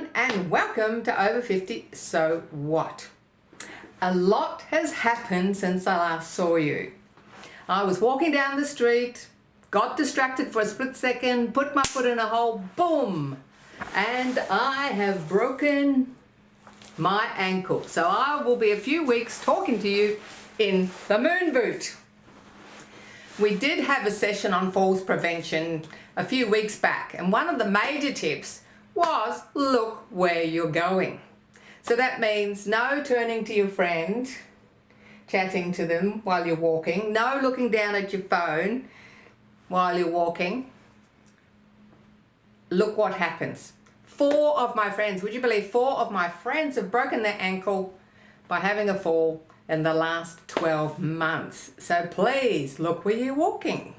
everyone, and welcome to Over 50 So What? A lot has happened since I last saw you. I was walking down the street, got distracted for a split second, put my foot in a hole, boom! And I have broken my ankle. So I will be a few weeks talking to you in the moon boot. We did have a session on falls prevention a few weeks back, and one of the major tips was look where you're going. So that means no turning to your friend, chatting to them while you're walking, no looking down at your phone while you're walking. Look what happens. 4 of my friends, would you believe 4 of my friends have broken their ankle by having a fall in the last 12 months. So please look where you're walking.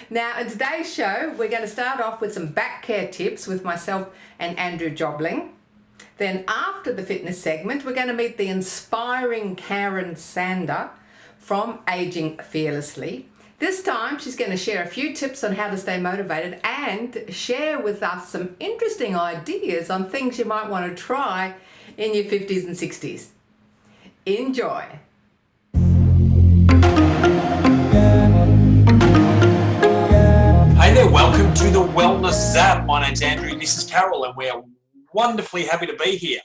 Now in today's show, we're going to start off with some back care tips with myself and Andrew Jobling. Then after the fitness segment, we're going to meet the inspiring Karen Sander from Aging Fearlessly. This time she's going to share a few tips on how to stay motivated and share with us some interesting ideas on things you might want to try in your 50s and 60s. Enjoy. Hey there, welcome to the Wellness Zap. My name's Andrew, this is Carol, and we're wonderfully happy to be here.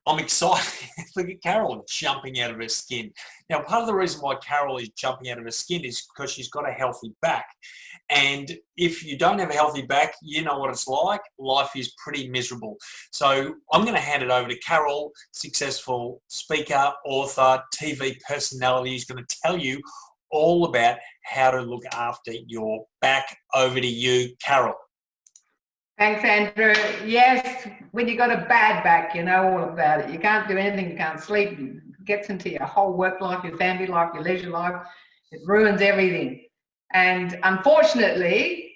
I'm excited. Look at Carol jumping out of her skin. Now, part of the reason why Carol is jumping out of her skin is because she's got a healthy back. And if you don't have a healthy back, you know what it's like. Life is pretty miserable. So I'm going to hand it over to Carol, successful speaker, author, TV personality, who's going to tell you all about how to look after your back. Over to you, Carol. Thanks, Andrew. Yes, when you got a bad back, you know all about it. You can't do anything, you can't sleep, it gets into your whole work life, your family life, your leisure life. It ruins everything. And unfortunately,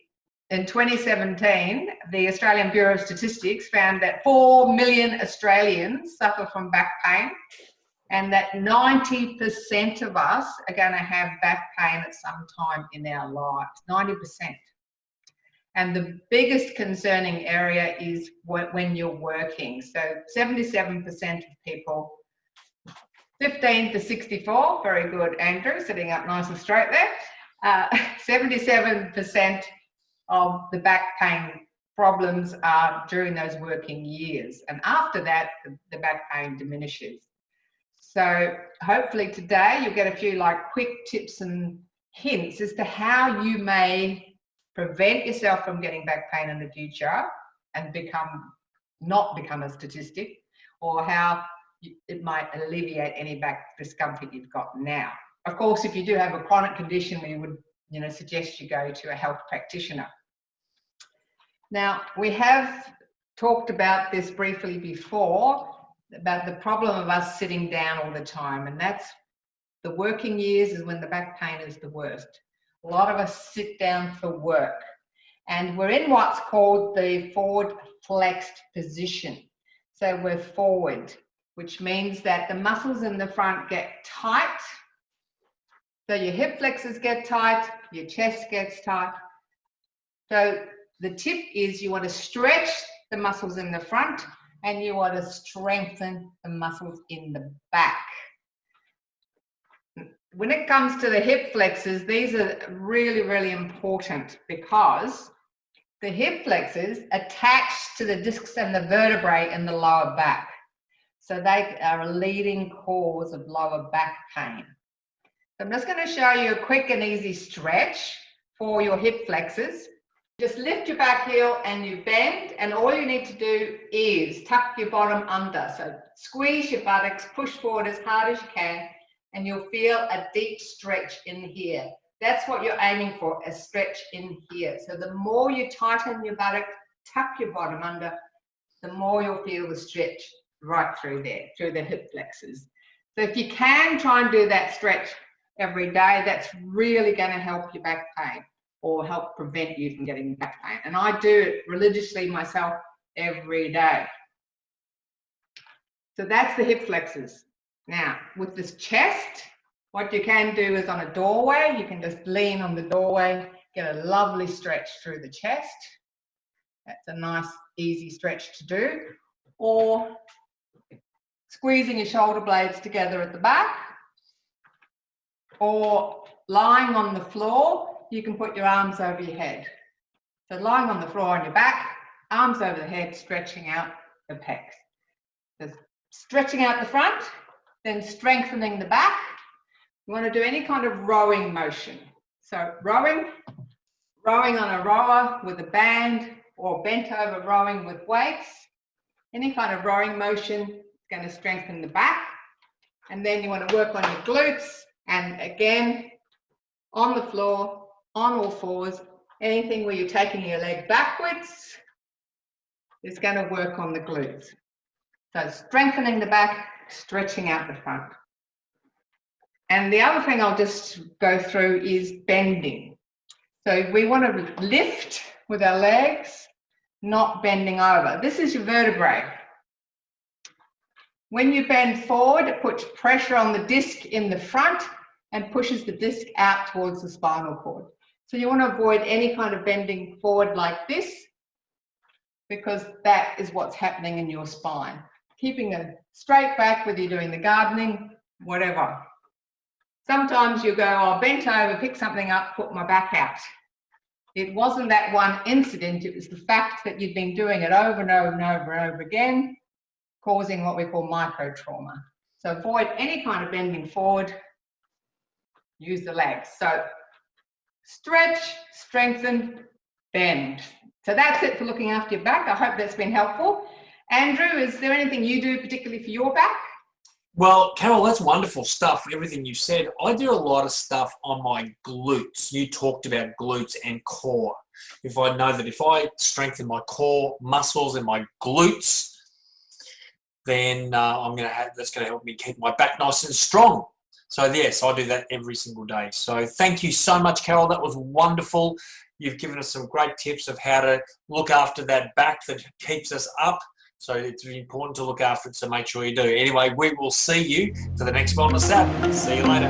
in 2017, the Australian Bureau of Statistics found that 4 million Australians suffer from back pain, and that 90% of us are going to have back pain at some time in our lives, 90%. And the biggest concerning area is when you're working. So 77% of people, 15 to 64, very good, Andrew, sitting up nice and straight there. 77% of the back pain problems are during those working years. And after that, the back pain diminishes. So hopefully today you'll get a few quick tips and hints as to how you may prevent yourself from getting back pain in the future and not become a statistic, or how it might alleviate any back discomfort you've got now. Of course, if you do have a chronic condition, we would suggest you go to a health practitioner. Now, we have talked about this briefly before, about the problem of us sitting down all the time, and that's the working years is when the back pain is the worst. A lot of us sit down for work, and we're in what's called the forward flexed position. So we're forward, which means that the muscles in the front get tight. So your hip flexors get tight, your chest gets tight. So the tip is you want to stretch the muscles in the front, and you want to strengthen the muscles in the back. When it comes to the hip flexors, these are really, really important because the hip flexors attach to the discs and the vertebrae in the lower back. So they are a leading cause of lower back pain. So I'm just going to show you a quick and easy stretch for your hip flexors. Just lift your back heel and you bend, and all you need to do is tuck your bottom under. So squeeze your buttocks, push forward as hard as you can, and you'll feel a deep stretch in here. That's what you're aiming for, a stretch in here. So the more you tighten your buttock, tuck your bottom under, the more you'll feel the stretch right through there, through the hip flexors. So if you can try and do that stretch every day, that's really going to help your back pain, or help prevent you from getting back pain. And I do it religiously myself every day. So that's the hip flexors. Now, with this chest, what you can do is on a doorway, you can just lean on the doorway, get a lovely stretch through the chest. That's a nice, easy stretch to do. Or squeezing your shoulder blades together at the back. Or lying on the floor, you can put your arms over your head. So lying on the floor on your back, arms over the head, stretching out the pecs. So stretching out the front, then strengthening the back. You want to do any kind of rowing motion. So rowing on a rower with a band, or bent over rowing with weights. Any kind of rowing motion is going to strengthen the back. And then you want to work on your glutes. And again, on the floor, on all fours, anything where you're taking your leg backwards is going to work on the glutes. So strengthening the back, stretching out the front. And the other thing I'll just go through is bending. So we want to lift with our legs, not bending over. This is your vertebrae. When you bend forward, it puts pressure on the disc in the front and pushes the disc out towards the spinal cord. So you want to avoid any kind of bending forward like this, because that is what's happening in your spine. Keeping a straight back, whether you're doing the gardening, whatever. Sometimes you go, oh, bent over, pick something up, put my back out. It wasn't that one incident, it was the fact that you've been doing it over and over and over and over again, causing what we call micro trauma. So avoid any kind of bending forward, use the legs. So stretch, strengthen, bend. So that's it for looking after your back. I hope that's been helpful. Andrew, is there anything you do particularly for your back? Well, Carol, that's wonderful stuff, everything you said. I do a lot of stuff on my glutes. You talked about glutes and core. If I know that if I strengthen my core muscles and my glutes, then that's going to help me keep my back nice and strong. So yes, I do that every single day. So thank you so much, Carol. That was wonderful. You've given us some great tips of how to look after that back that keeps us up. So it's really important to look after it, so make sure you do. Anyway, we will see you for the next Wellness Zap. See you later.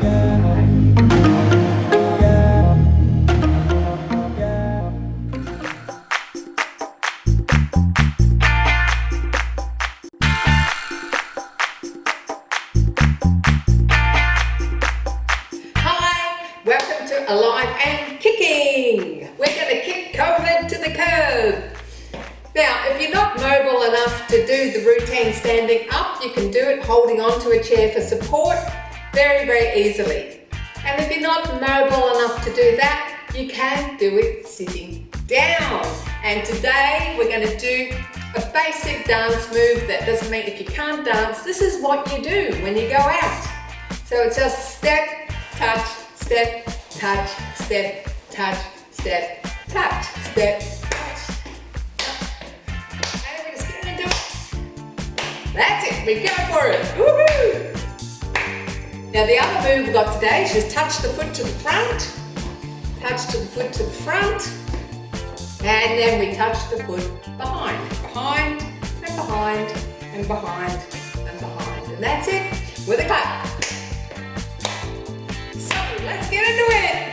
Hi, welcome to Alive and Kicking. We're going to kick COVID to the curb. Now, if you're not mobile enough to do the routine standing up, you can do it holding onto a chair for support very, very easily. And if you're not mobile enough to do that, you can do it sitting down. And today we're going to do a basic dance move. That doesn't mean if you can't dance, this is what you do when you go out. So it's just step, touch, step, touch, step, touch, step, touch, step, that's it, we go for it. Woohoo! Now the other move we've got today is just touch the foot to the front, touch to the foot to the front, and then we touch the foot behind, behind, and behind, and behind, and behind. And that's it with a clap. So let's get into it.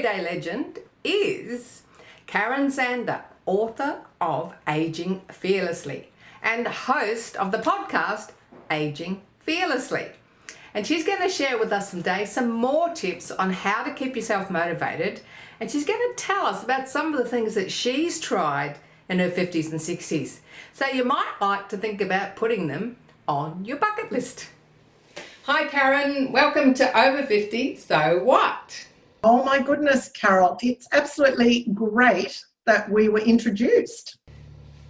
everyday legend is Karen Zander, author of Aging Fearlessly and host of the podcast Aging Fearlessly. And she's going to share with us today some more tips on how to keep yourself motivated. And she's going to tell us about some of the things that she's tried in her 50s and 60s. So you might like to think about putting them on your bucket list. Hi Karen, welcome to Over 50, So What? Oh my goodness, Carol, it's absolutely great that we were introduced.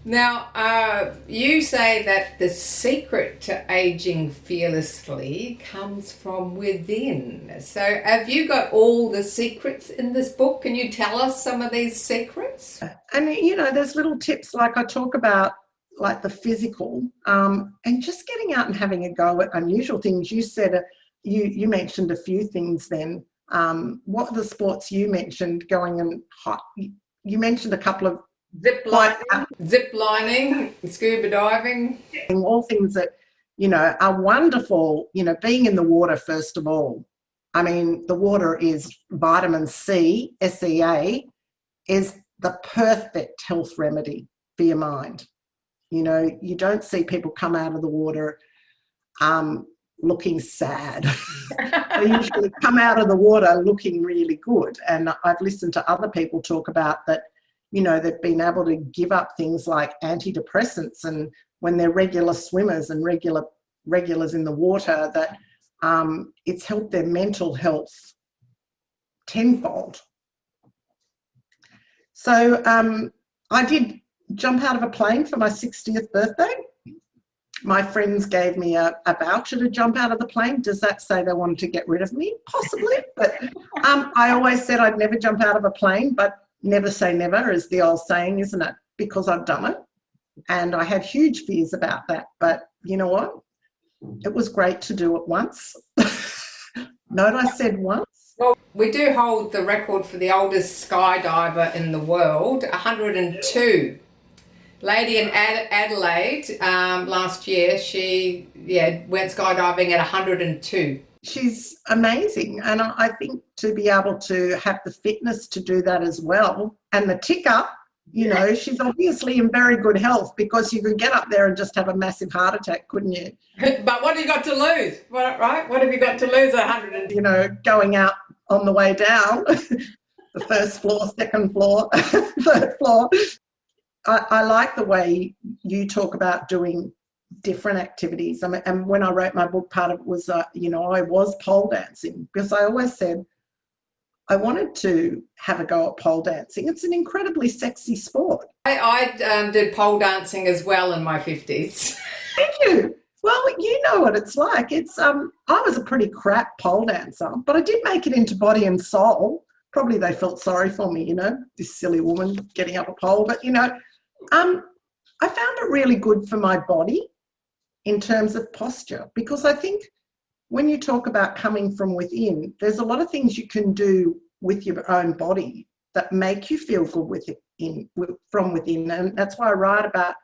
Now, you say that the secret to aging fearlessly comes from within. So have you got all the secrets in this book? Can you tell us some of these secrets? And, you know, there's little tips like I talk about, like the physical, and just getting out and having a go at unusual things. You said, you mentioned a few things then. What are the sports you mentioned going and hot? You mentioned a couple of Zip lining, scuba diving. all things that, you know, are wonderful, you know, being in the water, first of all. I mean, the water is vitamin C, SEA, is the perfect health remedy for your mind. You know, you don't see people come out of the water looking sad. They usually come out of the water looking really good. And I've listened to other people talk about that, you know, they've been able to give up things like antidepressants, and when they're regular swimmers and regulars in the water, that it's helped their mental health tenfold. So I did jump out of a plane for my 60th birthday. My friends gave me a voucher to jump out of the plane. Does that say they wanted to get rid of me? Possibly. But I always said I'd never jump out of a plane, but never say never is the old saying, isn't it? Because I've done it. And I had huge fears about that. But you know what? It was great to do it once. Note I said once. Well, we do hold the record for the oldest skydiver in the world, 102. Lady in Adelaide last year, she went skydiving at 102. She's amazing, and I think to be able to have the fitness to do that as well, and the ticker, you know, she's obviously in very good health, because you could get up there and just have a massive heart attack, couldn't you? But what have you got to lose? Right? What have you got to lose at 102? You know, going out on the way down, the first floor, second floor, third floor. I like the way you talk about doing different activities. I mean, and when I wrote my book, part of it was, you know, I was pole dancing, because I always said I wanted to have a go at pole dancing. It's an incredibly sexy sport. I did pole dancing as well in my 50s. Thank you. Well, you know what it's like. It's I was a pretty crap pole dancer, but I did make it into Body and Soul. Probably they felt sorry for me, you know, this silly woman getting up a pole. But, you know, I found it really good for my body in terms of posture, because I think when you talk about coming from within, there's a lot of things you can do with your own body that make you feel good from within. And that's why I write about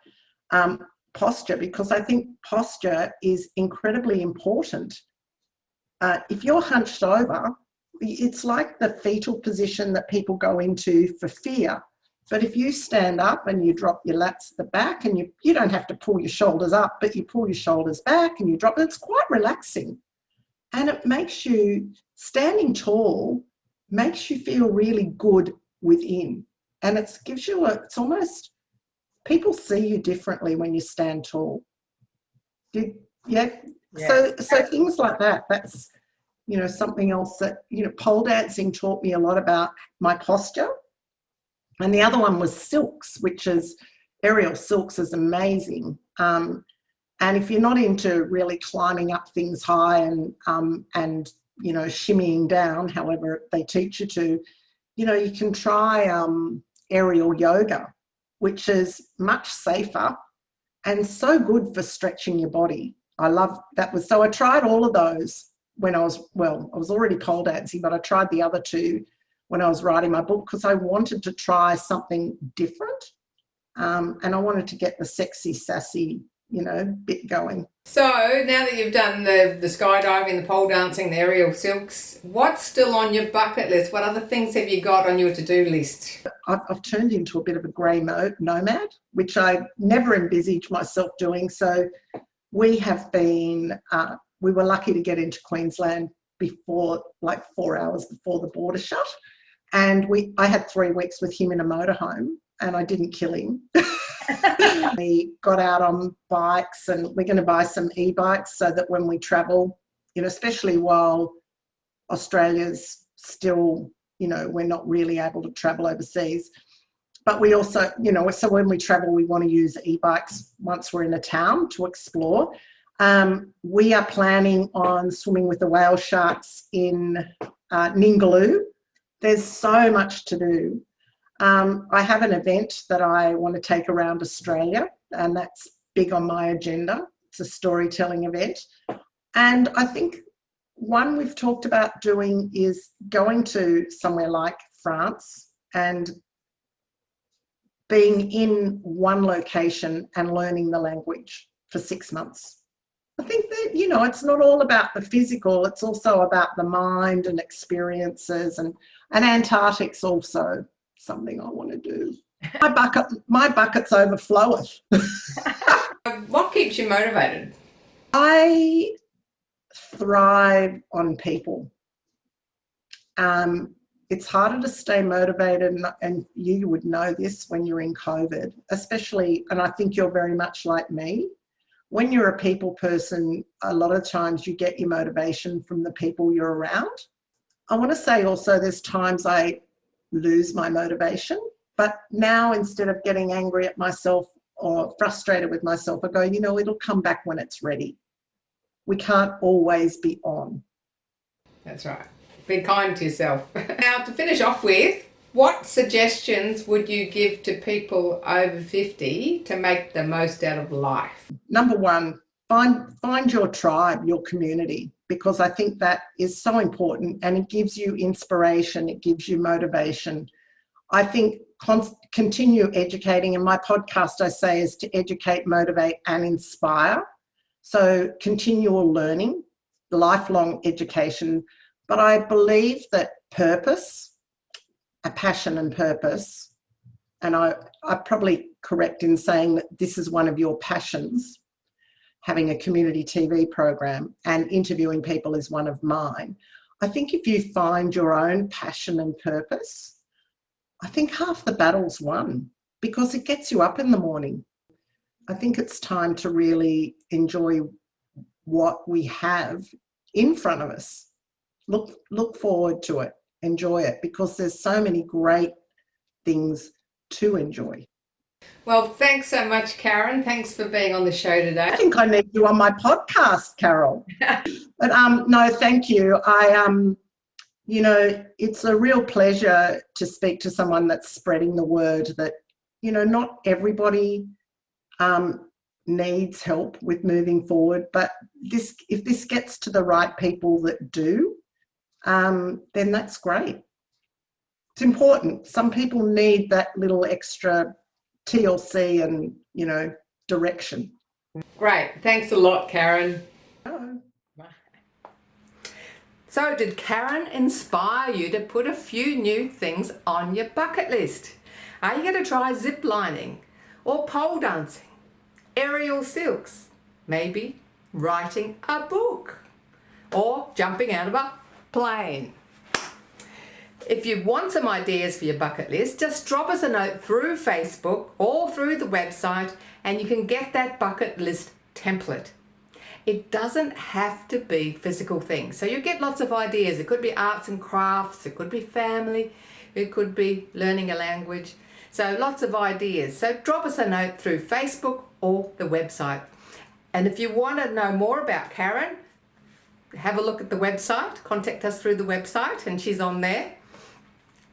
posture, because I think posture is incredibly important. If you're hunched over, it's like the fetal position that people go into for fear. But if you stand up and you drop your lats at the back, and you don't have to pull your shoulders up, but you pull your shoulders back and you drop, it's quite relaxing. And it makes you, standing tall makes you feel really good within. And it gives you it's almost, people see you differently when you stand tall. Yeah. So things like that, that's, you know, something else that, you know, pole dancing taught me a lot about my posture. And the other one was silks, which is, aerial silks is amazing. And if you're not into really climbing up things high and you know, shimmying down, however they teach you to, you know, you can try aerial yoga, which is much safer and so good for stretching your body. I love that. So I tried all of those when I was already pole dancing, but I tried the other two when I was writing my book, because I wanted to try something different. And I wanted to get the sexy, sassy bit going. So now that you've done the skydiving, the pole dancing, the aerial silks, what's still on your bucket list? What other things have you got on your to-do list? I've turned into a bit of a grey nomad, which I never envisaged myself doing. So we have been, we were lucky to get into Queensland before, like 4 hours before the border shut. And I had 3 weeks with him in a motorhome and I didn't kill him. We got out on bikes and we're going to buy some e-bikes so that when we travel, especially while Australia's still, we're not really able to travel overseas. But we also, so when we travel, we want to use e-bikes once we're in a town to explore. We are planning on swimming with the whale sharks in Ningaloo. There's so much to do. I have an event that I want to take around Australia, and that's big on my agenda. It's a storytelling event. And I think one we've talked about doing is going to somewhere like France and being in one location and learning the language for 6 months. I think that, it's not all about the physical, it's also about the mind and experiences, and Antarctic's also something I want to do. My bucket's overflowing. What keeps you motivated? I thrive on people. It's harder to stay motivated, and you would know this when you're in COVID, especially, and I think you're very much like me. When you're a people person, a lot of times you get your motivation from the people you're around. I want to say also there's times I lose my motivation, but now instead of getting angry at myself or frustrated with myself, I go, it'll come back when it's ready. We can't always be on. That's right. Be kind to yourself. Now, to finish off with, what suggestions would you give to people over 50 to make the most out of life? Number one, find your tribe, your community, because I think that is so important, and it gives you inspiration, it gives you motivation. I think continue educating, and my podcast, I say, is to educate, motivate and inspire. So continual learning, lifelong education. But I believe that purpose, a passion and purpose, and I'm probably correct in saying that this is one of your passions, having a community TV program, and interviewing people is one of mine. I think if you find your own passion and purpose, I think half the battle's won, because it gets you up in the morning. I think it's time to really enjoy what we have in front of us. Look forward to it, enjoy it, because there's so many great things to enjoy. Well, thanks so much, Karen. Thanks for being on the show today. I think I need you on my podcast, Carol. But no, thank you. It's a real pleasure to speak to someone that's spreading the word that, not everybody needs help with moving forward, but if this gets to the right people that do, then that's great. It's important. Some people need that little extra TLC and, direction. Great. Thanks a lot, Karen. Oh. So, did Karen inspire you to put a few new things on your bucket list? Are you going to try zip lining or pole dancing, aerial silks, maybe writing a book or jumping out of a plane? If you want some ideas for your bucket list, just drop us a note through Facebook or through the website and you can get that bucket list template. It doesn't have to be physical things. So you get lots of ideas. It could be arts and crafts, it could be family, it could be learning a language. So lots of ideas. So drop us a note through Facebook or the website. And if you want to know more about Karen, have a look at the website, contact us through the website, and she's on there.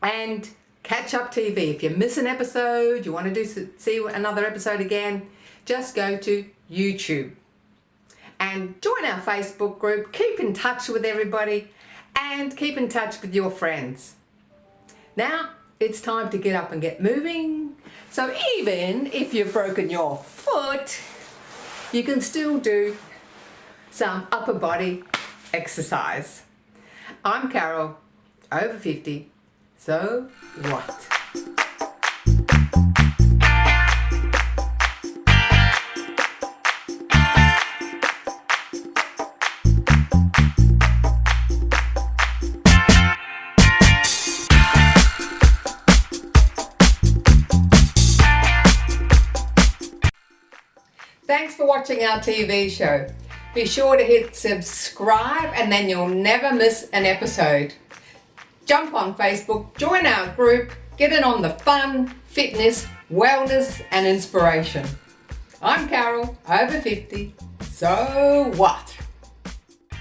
And Catch Up TV. If you miss an episode, you want to see another episode again, just go to YouTube and join our Facebook group. Keep in touch with everybody and keep in touch with your friends. Now it's time to get up and get moving. So even if you've broken your foot, you can still do some upper body exercise. I'm Carol, over 50, so what? Thanks for watching our TV show. Be sure to hit subscribe and then you'll never miss an episode. Jump on Facebook, join our group, get in on the fun, fitness, wellness and inspiration. I'm Carol, over 50, so what?